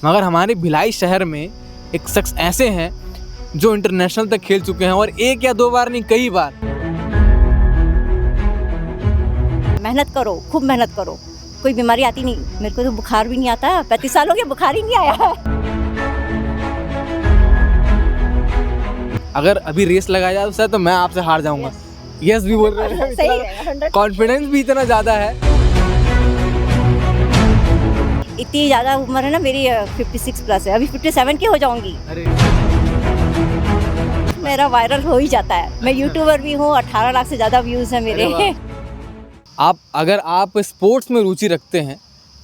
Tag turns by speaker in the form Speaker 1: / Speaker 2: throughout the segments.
Speaker 1: मगर हमारे भिलाई शहर में एक शख्स ऐसे हैं जो इंटरनेशनल तक खेल चुके हैं और एक या दो बार नहीं कई बार।
Speaker 2: मेहनत करो, खूब मेहनत करो, कोई बीमारी आती नहीं। मेरे को तो बुखार भी नहीं आता, 35 साल हो गए बुखार ही नहीं आया है।
Speaker 1: अगर अभी रेस लगाया जाए सर तो मैं आपसे हार जाऊंगा। यस भी बोल रहे हैं,
Speaker 2: सही है,
Speaker 1: कॉन्फिडेंस भी इतना ज़्यादा है।
Speaker 2: इतनी ज़्यादा उम्र है ना मेरी, 56 प्लस है, अभी 57 की हो जाऊंगी।
Speaker 1: अरे
Speaker 2: मेरा वायरल हो ही जाता है, मैं यूट्यूबर भी हूँ, 18 लाख से ज़्यादा व्यूज़ हैं मेरे।
Speaker 1: अगर आप स्पोर्ट्स में रुचि रखते हैं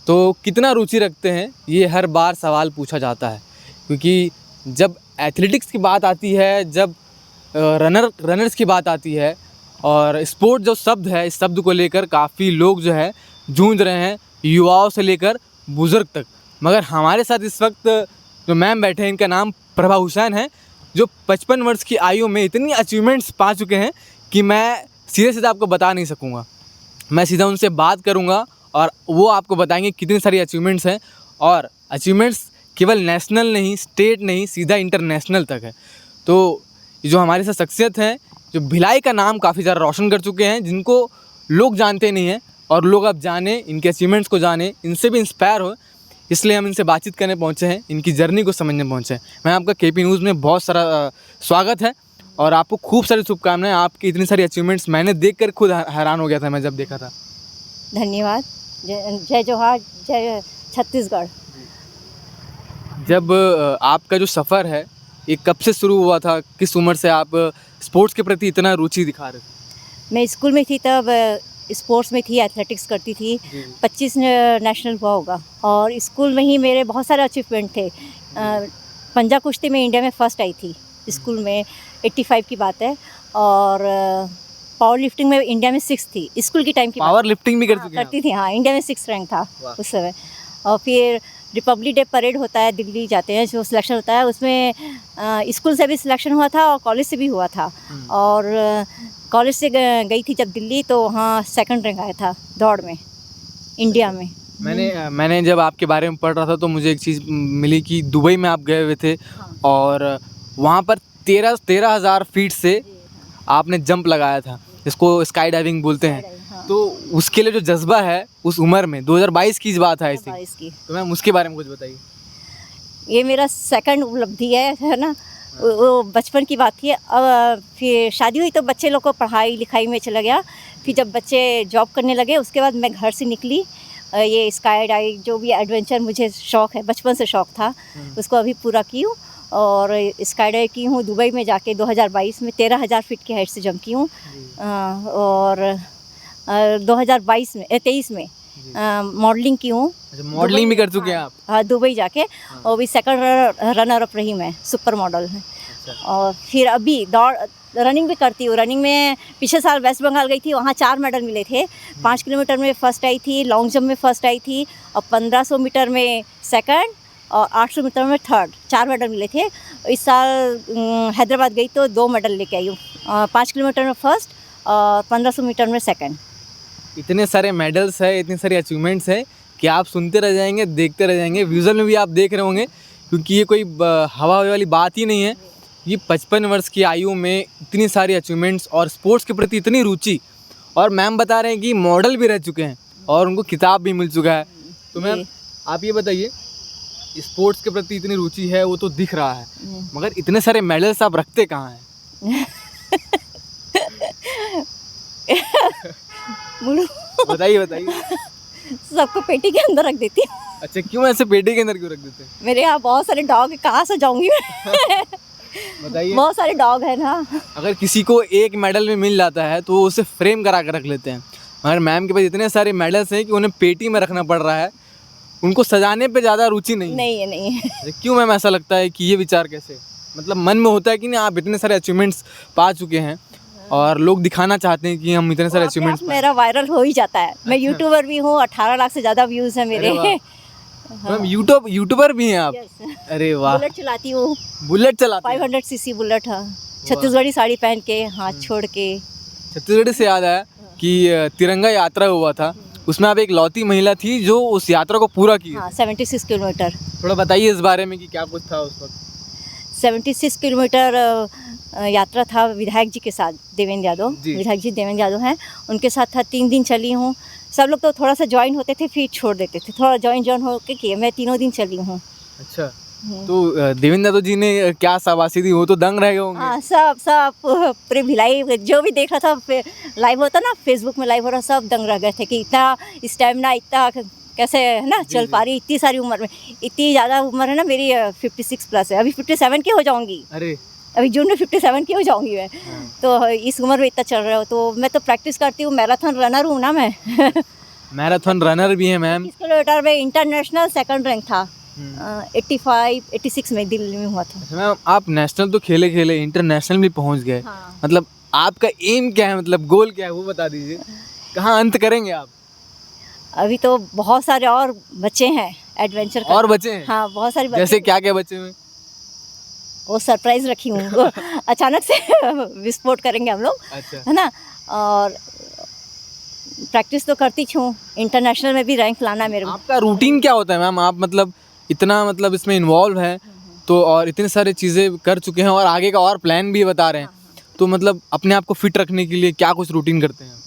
Speaker 1: तो कितना रुचि रखते हैं ये हर बार सवाल पूछा जाता है, क्योंकि जब एथलेटिक्स की बात आती है, जब रनर्स की बात आती है और स्पोर्ट जो शब्द है, इस शब्द को लेकर काफ़ी लोग जो है जूझ रहे हैं, युवाओं से लेकर बुज़ुर्ग तक। मगर हमारे साथ इस वक्त जो मैम बैठे हैं, इनका नाम प्रभा हुसैन है, जो 55 वर्ष की आयु में इतनी अचीवमेंट्स पा चुके हैं कि मैं सीधे सीधे आपको बता नहीं सकूँगा। मैं सीधा उनसे बात करूँगा और वो आपको बताएंगे कितनी सारी अचीवमेंट्स हैं, और अचीवमेंट्स केवल नेशनल नहीं, स्टेट नहीं, सीधा इंटरनेशनल तक है। तो जो हमारे साथ शख्सियत हैं, जो भिलाई का नाम काफ़ी ज़्यादा रोशन कर चुके हैं, जिनको लोग जानते नहीं हैं और लोग अब जाने, इनके अचीवमेंट्स को जाने, इनसे भी इंस्पायर हो, इसलिए हम इनसे बातचीत करने पहुँचे हैं, इनकी जर्नी को समझने पहुँचे हैं। मैं आपका केपी न्यूज़ में बहुत सारा स्वागत है और आपको खूब सारी शुभकामनाएं। आपकी इतनी सारी अचीवमेंट्स मैंने देखकर खुद हैरान हो गया था मैं जब देखा था।
Speaker 2: धन्यवाद। जय जोहार, जय छत्तीसगढ़।
Speaker 1: जब आपका जो सफ़र है ये कब से शुरू हुआ था, किस उम्र से आप स्पोर्ट्स के प्रति इतना रुचि दिखा रहे थे?
Speaker 2: मैं स्कूल में थी तब स्पोर्ट्स में थी, एथलेटिक्स करती थी। 25 नेशनल हुआ होगा और स्कूल में ही मेरे बहुत सारे अचीवमेंट थे। पंजा कुश्ती में इंडिया में फर्स्ट आई थी स्कूल में, 85 की बात है। और पावर लिफ्टिंग में इंडिया में 6 थी, स्कूल की टाइम की।
Speaker 1: पावर लिफ्टिंग भी करती
Speaker 2: थी, हाँ, इंडिया में 6 रैंक था उस समय। और फिर रिपब्लिक डे परेड होता है, दिल्ली जाते हैं, जो सिलेक्शन होता है उसमें स्कूल से भी सिलेक्शन हुआ था और कॉलेज से भी हुआ था। और कॉलेज से गई थी जब दिल्ली, तो वहाँ 2nd रैंक आया था दौड़ में इंडिया में।
Speaker 1: मैंने जब आपके बारे में पढ़ रहा था तो मुझे एक चीज़ मिली कि दुबई में आप गए हुए थे और वहाँ पर 13,000 फीट से आपने जंप लगाया था, जिसको स्काई डाइविंग बोलते हैं। तो उसके लिए जो जज्बा है उस उम्र में, 2022 की बात है इसकी, तो मैम उसके बारे में कुछ बताइए।
Speaker 2: ये मेरा 2nd उपलब्धि है ना। वो बचपन की बात थी। अब फिर शादी हुई तो बच्चे लोग को पढ़ाई लिखाई में चला गया। फिर जब बच्चे जॉब करने लगे उसके बाद मैं घर से निकली। ये स्काई डाइव जो भी एडवेंचर मुझे शौक़ है, बचपन से शौक़ था, उसको अभी पूरा की हूँ। और स्काई डाइव की हूँ दुबई में जाके 2022 में 13,000 फीट की हाइट से जंप की हूँ। और 2023 में मॉडलिंग की हूँ।
Speaker 1: मॉडलिंग भी कर चुके हैं आप?
Speaker 2: हाँ, दुबई जाके। और भी 2nd रनर अप रही मैं, सुपर मॉडल है। और फिर अभी रनिंग भी करती हूँ। रनिंग में पिछले साल वेस्ट बंगाल गई थी, वहाँ 4 मेडल मिले थे। 5 किलोमीटर में फर्स्ट आई थी, लॉन्ग जंप में फर्स्ट आई थी, और 1500 मीटर में 2nd और 800 मीटर में 3rd, 4 मेडल मिले थे। इस साल हैदराबाद गई तो 2 मेडल लेके आई हूँ, 5 किलोमीटर में फर्स्ट और 1500 मीटर में 2nd।
Speaker 1: इतने सारे मेडल्स है, इतनी सारी अचीवमेंट्स है कि आप सुनते रह जाएंगे, देखते रह जाएंगे। विजुअल में भी आप देख रहे होंगे, क्योंकि ये कोई हवा वाली बात ही नहीं है। ये 55 वर्ष की आयु में इतनी सारी अचीवमेंट्स और स्पोर्ट्स के प्रति इतनी रुचि, और मैम बता रहे हैं कि मॉडल भी रह चुके हैं और उनको खिताब भी मिल चुका है। तो मैम आप ये बताइए, स्पोर्ट्स के प्रति इतनी रुचि है वो तो दिख रहा है, मगर इतने सारे मेडल्स आप रखते कहाँ हैं? बताइए।
Speaker 2: सबको पेटी के अंदर रख देती हूँ।
Speaker 1: अच्छा, क्यों ऐसे पेटी के अंदर क्यों रख देते हैं?
Speaker 2: मेरे यहाँ बहुत सारे डॉग, कहाँ से जाऊँगी मैं?
Speaker 1: बताइए।
Speaker 2: बहुत सारे डॉग है ना।
Speaker 1: अगर किसी को एक मेडल में मिल जाता है तो वो उसे फ्रेम करा कर रख लेते हैं, मगर मैम के पास इतने सारे मेडल्स हैं कि उन्हें पेटी में रखना पड़ रहा है। उनको सजाने पे ज़्यादा रुचि नहीं है। क्यों मैम ऐसा लगता है कि ये विचार कैसे, मतलब मन में होता है कि नहीं आप इतने सारे अचीवमेंट्स पा चुके हैं और लोग दिखाना चाहते हैं कि हम इतने सारे अचीवमेंट्स,
Speaker 2: मेरा वायरल हो ही जाता है। मैं यूट्यूबर भी हूँ, 18 लाख से ज़्यादा व्यूज़ हैं मेरे।
Speaker 1: मैम यूट्यूबर भी हैं आप? अरे वाह।
Speaker 2: बुलेट चलाती हूँ।
Speaker 1: बुलेट चलाती?
Speaker 2: 500 सीसी बुलेट। हाँ, छत्तीसगढ़ी साड़ी पहन के, हाथ छोड़ के।
Speaker 1: छत्तीसगढ़ से याद आया कि तिरंगा यात्रा हुआ था, उसमें आप एक लौती महिला थी जो उस यात्रा को पूरा की।
Speaker 2: हाँ 76 किलोमीटर।
Speaker 1: थोड़ा बताइए इस बारे में कि क्या कुछ था उस वक्त।
Speaker 2: 76 किलोमीटर यात्रा था विधायक जी के साथ, देवेंद्र यादव,
Speaker 1: जी।
Speaker 2: विधायक जी देवेंद्र यादव हैं, उनके साथ था। 3 दिन चली हूँ। सब लोग तो थोड़ा सा ज्वाइन होते थे फिर छोड़ देते थे, थोड़ा ज्वाइन हो के किए। मैं 3 दिन चली हूँ।
Speaker 1: अच्छा, तो देवेंद्र यादव जी ने क्या शाबाशी दी, वो तो दंग रह गए होंगे।
Speaker 2: हाँ सब पूरे भिलाई जो भी देख रहा था, लाइव होता ना, फेसबुक में लाइव हो रहा, सब दंग रह गए थे कि इतना स्टेमिना, इतना कैसे है ना चल पा रही इतनी सारी उम्र में। इतनी ज़्यादा उम्र है ना मेरी, 56 प्लस है, अभी 57 की हो जाऊँगी।
Speaker 1: अरे
Speaker 2: अभी जून में 57 की हो जाऊँगी मैं। तो इस उम्र में इतना चल रहा हो, तो मैं तो प्रैक्टिस करती हूँ, मैराथन रनर हूँ ना मैं।
Speaker 1: मैराथन रनर भी है मैम।
Speaker 2: 30 किलोमीटर में इंटरनेशनल सेकंड रैंक था। 86 में दिल्ली में हुआ था।
Speaker 1: मैम आप नेशनल तो खेले इंटरनेशनल भी पहुंच गए।
Speaker 2: हाँ।
Speaker 1: मतलब आपका एम क्या है, मतलब गोल क्या है वो बता दीजिए, कहाँ अंत करेंगे आप।
Speaker 2: अभी तो बहुत सारे और बच्चे हैं एडवेंचर
Speaker 1: और बचे हैं?
Speaker 2: हाँ बहुत सारे बच्चे।
Speaker 1: जैसे क्या क्या बचे हुए?
Speaker 2: वो सरप्राइज रखी हूँ। वो अचानक से विस्फोट करेंगे हम लोग,
Speaker 1: अच्छा।
Speaker 2: है ना। और प्रैक्टिस तो करती हूँ, इंटरनेशनल में भी रैंक लाना है मेरे को।
Speaker 1: आपका रूटीन क्या होता है मैम? आप मतलब इतना मतलब इसमें इन्वॉल्व हैं तो, और इतनी सारी चीज़ें कर चुके हैं और आगे का और प्लान भी बता रहे हैं, तो मतलब अपने आप को फिट रखने के लिए क्या कुछ रूटीन करते हैं?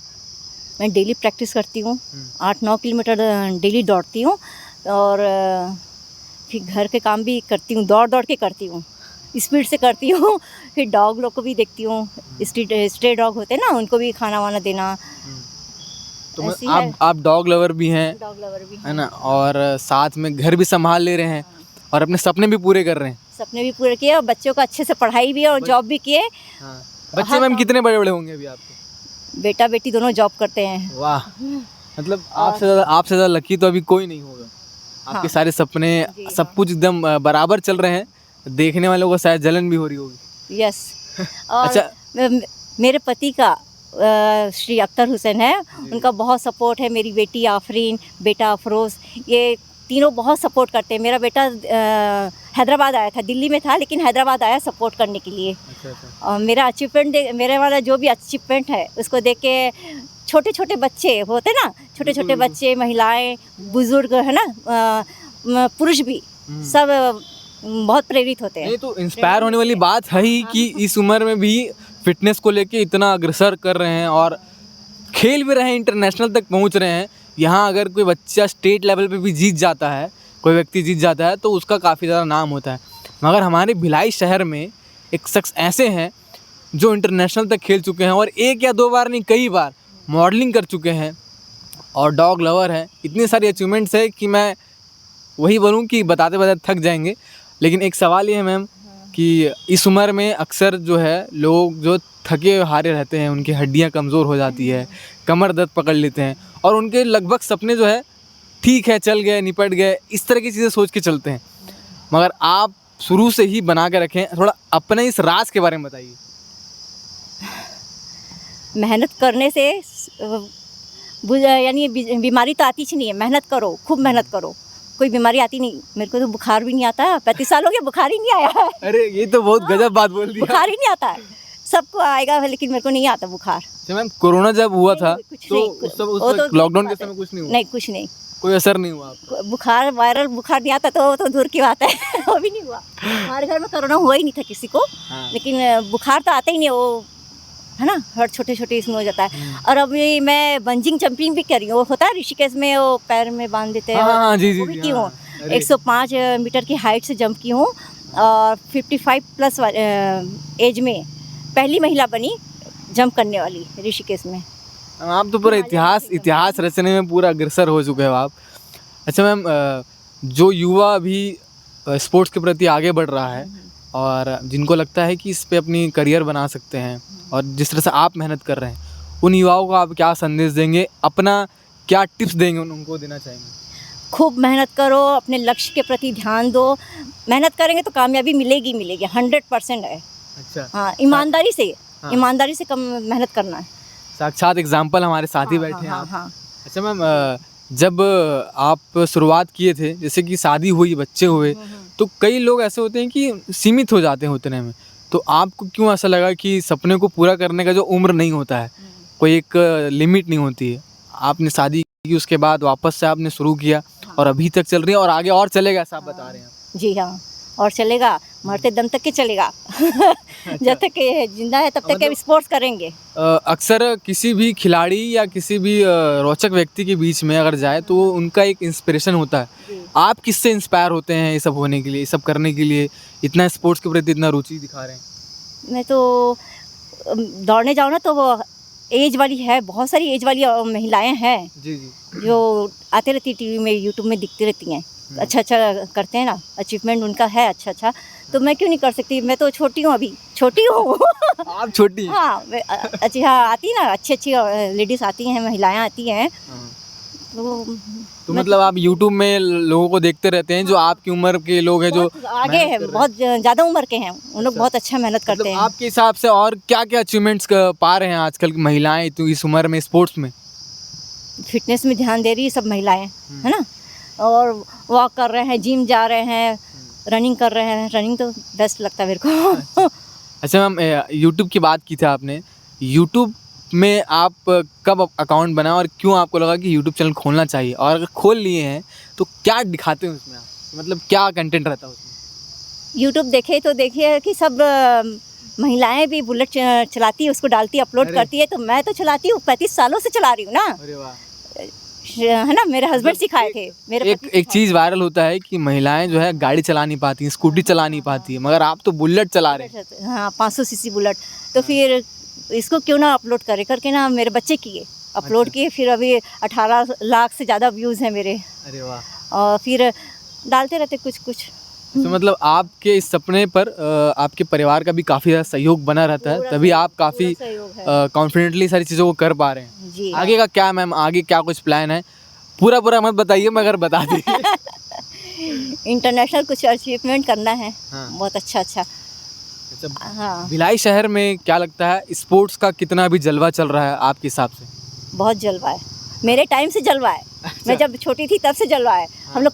Speaker 2: मैं डेली प्रैक्टिस करती हूँ, 8-9 किलोमीटर डेली दौड़ती हूँ। और फिर घर के काम भी करती हूँ, दौड़ के करती हूँ, स्पीड से करती हूँ। फिर डॉग लोग को भी देखती हूँ, स्ट्रे डॉग होते हैं ना, उनको भी खाना वाना देना।
Speaker 1: तो
Speaker 2: ऐसी
Speaker 1: आप डॉग लवर भी हैं,
Speaker 2: डॉग लवर भी
Speaker 1: है ना, और साथ में घर भी संभाल ले रहे हैं और अपने सपने भी पूरे कर रहे हैं।
Speaker 2: सपने भी पूरे किए और बच्चों को अच्छे से पढ़ाई भी और जॉब भी किए।
Speaker 1: बच्चे मैम कितने बड़े बड़े होंगे अभी आपके?
Speaker 2: बेटा बेटी दोनों जॉब करते हैं।
Speaker 1: वाह, मतलब आपसे ज़्यादा लकी तो अभी कोई नहीं होगा। आपके सारे सपने सब कुछ एकदम बराबर चल रहे हैं, देखने वालों को शायद जलन भी हो रही होगी।
Speaker 2: यस। और
Speaker 1: अच्छा।
Speaker 2: मेरे पति का श्री अख्तर हुसैन है, उनका बहुत सपोर्ट है। मेरी बेटी आफरीन, बेटा अफरोज़, ये तीनों बहुत सपोर्ट करते हैं। मेरा बेटा हैदराबाद आया था, दिल्ली में था लेकिन हैदराबाद आया सपोर्ट करने के लिए।
Speaker 1: अच्छा।
Speaker 2: और मेरा अचीवमेंट, मेरे वाला जो भी अचीवमेंट है उसको देख के छोटे छोटे बच्चे होते ना, छोटे छोटे बच्चे, महिलाएं, बुजुर्ग, है ना, पुरुष भी, सब बहुत प्रेरित होते हैं।
Speaker 1: नहीं तो इंस्पायर होने वाली बात है ही कि इस उम्र में भी फिटनेस को लेके इतना अग्रसर कर रहे हैं और खेल भी रहे हैं, इंटरनेशनल तक पहुंच रहे हैं। यहाँ अगर कोई बच्चा स्टेट लेवल पे भी जीत जाता है, कोई व्यक्ति जीत जाता है, तो उसका काफ़ी ज़्यादा नाम होता है। मगर हमारे भिलाई शहर में एक शख्स ऐसे हैं जो इंटरनेशनल तक खेल चुके हैं और 1 या 2 बार नहीं, कई बार मॉडलिंग कर चुके हैं और डॉग लवर हैं। इतनी सारी अचीवमेंट्स है कि मैं वही बोलूँ कि बताते बताते थक जाएंगे। लेकिन एक सवाल ये है मैम कि इस उम्र में अक्सर जो है लोग जो थके हारे रहते हैं, उनकी हड्डियां कमज़ोर हो जाती है, कमर दर्द पकड़ लेते हैं और उनके लगभग सपने जो है ठीक है चल गए, निपट गए, इस तरह की चीज़ें सोच के चलते हैं। मगर आप शुरू से ही बना के रखें। थोड़ा अपने इस राज के बारे में बताइए।
Speaker 2: मेहनत करने से यानी बीमारी तो आती ही नहीं है। मेहनत करो, खूब मेहनत करो, कोई बीमारी आती नहीं। मेरे को तो बुखार भी नहीं आता, 35 साल हो गया, बुखार ही नहीं आया है।
Speaker 1: अरे ये तो बहुत गजब बात बोल दी।
Speaker 2: बुखार ही नहीं आता है, सबको आएगा लेकिन मेरे को नहीं आता बुखार।
Speaker 1: अच्छा मैम, कोरोना जब हुआ था तो उस लॉकडाउन के समय कुछ नहीं हुआ?
Speaker 2: नहीं, कुछ नहीं,
Speaker 1: कोई असर नहीं हुआ आपको?
Speaker 2: बुखार, वायरल बुखार नहीं आता तो दूर की बात है। वो भी नहीं हुआ। हमारे घर में कोरोना हुआ ही नहीं था किसी को। लेकिन बुखार तो आता ही नहीं, वो है ना, हर छोटे छोटे इसमें हो जाता है। और अभी मैं बंजिंग जंपिंग भी कर रही हूँ। वो होता है ऋषिकेश में, वो पैर में बांध देते हैं।
Speaker 1: हाँ, जी,
Speaker 2: वो भी की हूँ। 105 मीटर की हाइट से जंप की हूँ और 55 प्लस एज में पहली महिला बनी जंप करने वाली ऋषिकेश में।
Speaker 1: आप तो पूरा इतिहास रचने में पूरा अग्रसर हो चुके हो आप। अच्छा मैम, जो युवा अभी स्पोर्ट्स के प्रति आगे बढ़ रहा है और जिनको लगता है कि इस पे अपनी करियर बना सकते हैं और जिस तरह से आप मेहनत कर रहे हैं, उन युवाओं को आप क्या संदेश देंगे? अपना क्या टिप्स देंगे, उनको देना चाहेंगे?
Speaker 2: खूब मेहनत करो, अपने लक्ष्य के प्रति ध्यान दो। मेहनत करेंगे तो कामयाबी मिलेगी 100% है।
Speaker 1: अच्छा।
Speaker 2: हाँ, ईमानदारी से कम मेहनत करना है।
Speaker 1: साक्षात एग्जाम्पल हमारे साथ ही बैठे हैं आप।
Speaker 2: हाँ।
Speaker 1: अच्छा मैम, जब आप शुरुआत किए थे, जैसे कि शादी हुई, बच्चे हुए, तो कई लोग ऐसे होते हैं कि सीमित हो जाते हैं उतने में, तो आपको क्यों ऐसा लगा कि सपने को पूरा करने का जो उम्र नहीं होता है, कोई एक लिमिट नहीं होती है, आपने शादी कि उसके बाद वापस से आपने शुरू किया और अभी तक चल रही है और आगे और चलेगा, ऐसा आप बता रहे हैं।
Speaker 2: जी हाँ, और चलेगा, मरते दम तक के चलेगा। जब तक ये जिंदा है तब तक के स्पोर्ट्स करेंगे।
Speaker 1: अक्सर किसी भी खिलाड़ी या किसी भी रोचक व्यक्ति के बीच में अगर जाए तो उनका एक इंस्पिरेशन होता है। आप किससे इंस्पायर होते हैं ये सब होने के लिए, ये सब करने के लिए, इतना स्पोर्ट्स के प्रति इतना रुचि दिखा रहे हैं?
Speaker 2: मैं तो दौड़ने जाऊँ ना तो वो एज वाली है, बहुत सारी एज वाली महिलाएं हैं
Speaker 1: जी जी।
Speaker 2: जो आते रहती टीवी में, यूट्यूब में दिखती रहती हैं, अच्छा अच्छा करते हैं ना, अचीवमेंट उनका है अच्छा अच्छा, तो मैं क्यों नहीं कर सकती? मैं तो छोटी हूँ, अभी छोटी हूँ।
Speaker 1: आप छोटी हैं?
Speaker 2: हाँ, अच्छी, हाँ आती है ना, अच्छी अच्छी लेडीज़ आती हैं, महिलाएं आती हैं।
Speaker 1: तो मतलब आप यूट्यूब में लोगों को देखते रहते हैं जो आपकी उम्र के लोग हैं, जो
Speaker 2: आगे हैं, बहुत ज़्यादा उम्र के हैं, उन लोग बहुत अच्छा मेहनत करते हैं।
Speaker 1: आपके हिसाब से और क्या क्या अचीवमेंट्स पा रहे हैं आजकल की महिलाएं तो इस उम्र में स्पोर्ट्स में?
Speaker 2: फिटनेस में ध्यान दे रही है सब महिलाएं, है ना, और वॉक कर रहे हैं, जिम जा रहे हैं, रनिंग कर रहे हैं। रनिंग तो बेस्ट लगता है मेरे को।
Speaker 1: अच्छा मैम, यूट्यूब की बात की थी आपने, यूट्यूब में आप कब अकाउंट बनाए और क्यों आपको लगा कि यूट्यूब चैनल खोलना चाहिए, और अगर खोल लिए हैं तो क्या दिखाते हैं उसमें आप, मतलब क्या कंटेंट रहता है उसमें?
Speaker 2: यूट्यूब देखे तो देखिए कि सब महिलाएं भी बुलेट चलाती है, उसको डालती है, अपलोड करती है, तो मैं तो चलाती हूँ, 35 सालों से चला रही हूँ ना।
Speaker 1: अरे वाह,
Speaker 2: है ना, मेरे हस्बैंड सिखाए थे, मेरे
Speaker 1: एक चीज़ वायरल होता है कि महिलाएं जो है गाड़ी चला नहीं पाती, स्कूटी चला नहीं पाती है, मगर आप तो बुलेट चला रहे हैं।
Speaker 2: हाँ, 500 सीसी बुलेट, तो फिर इसको क्यों ना अपलोड करे करके ना मेरे बच्चे किए, अपलोड किए, फिर अभी 18 लाख से ज़्यादा व्यूज़ हैं मेरे।
Speaker 1: अरे वाह।
Speaker 2: और फिर डालते रहते कुछ कुछ।
Speaker 1: तो मतलब आपके इस सपने पर आपके परिवार का भी काफ़ी ज़्यादा सहयोग बना रहता है, तभी आप काफ़ी कॉन्फिडेंटली सारी चीज़ों को कर पा रहे हैं।
Speaker 2: जी।
Speaker 1: आगे का क्या मैम, आगे क्या कुछ प्लान है? पूरा पूरा मत बताइए मगर बता दीजिए।
Speaker 2: इंटरनेशनल कुछ अचीवमेंट करना है।
Speaker 1: हाँ।
Speaker 2: बहुत अच्छा अच्छा।
Speaker 1: अच्छा,
Speaker 2: हाँ,
Speaker 1: भिलाई शहर में क्या लगता है स्पोर्ट्स का कितना अभी जलवा चल रहा है आपके हिसाब से?
Speaker 2: बहुत जलवा है, मेरे टाइम से जलवा है। मैं जब छोटी थी तब से जलवा है। हम लोग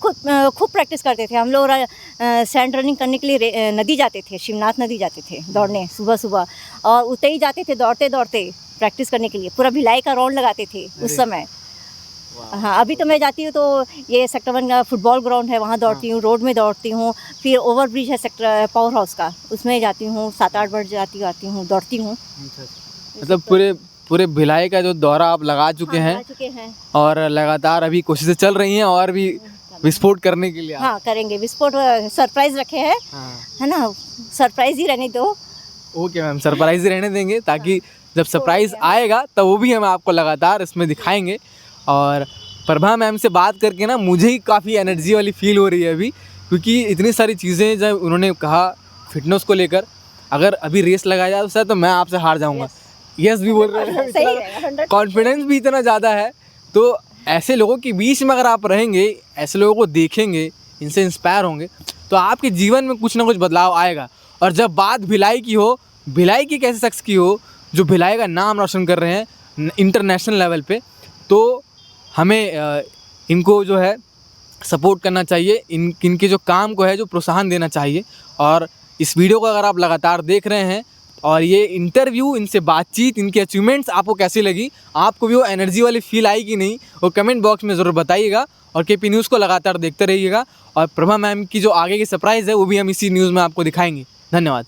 Speaker 2: खूब प्रैक्टिस करते थे। हम लोग सैंड रनिंग करने के लिए नदी जाते थे, शिवनाथ नदी जाते थे दौड़ने सुबह सुबह, और उतरे ही जाते थे दौड़ते दौड़ते प्रैक्टिस करने के लिए। पूरा भिलाई का राउंड लगाते थे उस समय। हाँ, अभी तो मैं जाती हूँ तो ये सेक्टर 1 का फुटबॉल ग्राउंड है, वहाँ दौड़ती हूँ, रोड में दौड़ती हूँ। फिर ओवर ब्रिज है सेक्टर पावर हाउस का, उसमें जाती हूँ, 7-8 बार आती हूँ, दौड़ती हूँ।
Speaker 1: मतलब पूरे भिलाई का जो दौरा आप लगा चुके हैं और लगातार अभी कोशिशें चल रही हैं और भी विस्फोट करने के लिए आप?
Speaker 2: हाँ, करेंगे विस्फोट, सरप्राइज रखे हैं। है ना, सरप्राइज ही रहने दो।
Speaker 1: ओके मैम, सरप्राइज ही रहने देंगे, ताकि जब सरप्राइज आएगा तब वो भी हम आपको लगातार इसमें दिखाएंगे। और प्रभा मैम से बात करके ना मुझे ही काफ़ी एनर्जी वाली फील हो रही है अभी, क्योंकि इतनी सारी चीज़ें जब उन्होंने कहा फिटनेस को लेकर, अगर अभी रेस लगाया जाए तो मैं आपसे हार जाऊँगा। यस भी बोल रहे हैं, कॉन्फिडेंस भी इतना ज़्यादा है। तो ऐसे लोगों के बीच में अगर आप रहेंगे, ऐसे लोगों को देखेंगे, इनसे इंस्पायर होंगे, तो आपके जीवन में कुछ ना कुछ बदलाव आएगा। और जब बात भिलाई की हो, भिलाई की एक ऐसे शख्स की हो जो भिलाई का नाम रोशन कर रहे हैं इंटरनेशनल लेवल पे, तो हमें इनको जो है सपोर्ट करना चाहिए, इनके जो काम को है जो प्रोत्साहन देना चाहिए। और इस वीडियो को अगर आप लगातार देख रहे हैं और ये इंटरव्यू, इनसे बातचीत, इनके अचीवमेंट्स आपको कैसी लगी, आपको भी वो एनर्जी वाली फील आई कि नहीं, वो कमेंट बॉक्स में ज़रूर बताइएगा। और केपी न्यूज़ को लगातार देखते रहिएगा। और प्रभा मैम की जो आगे की सरप्राइज़ है वो भी हम इसी न्यूज़ में आपको दिखाएंगे। धन्यवाद।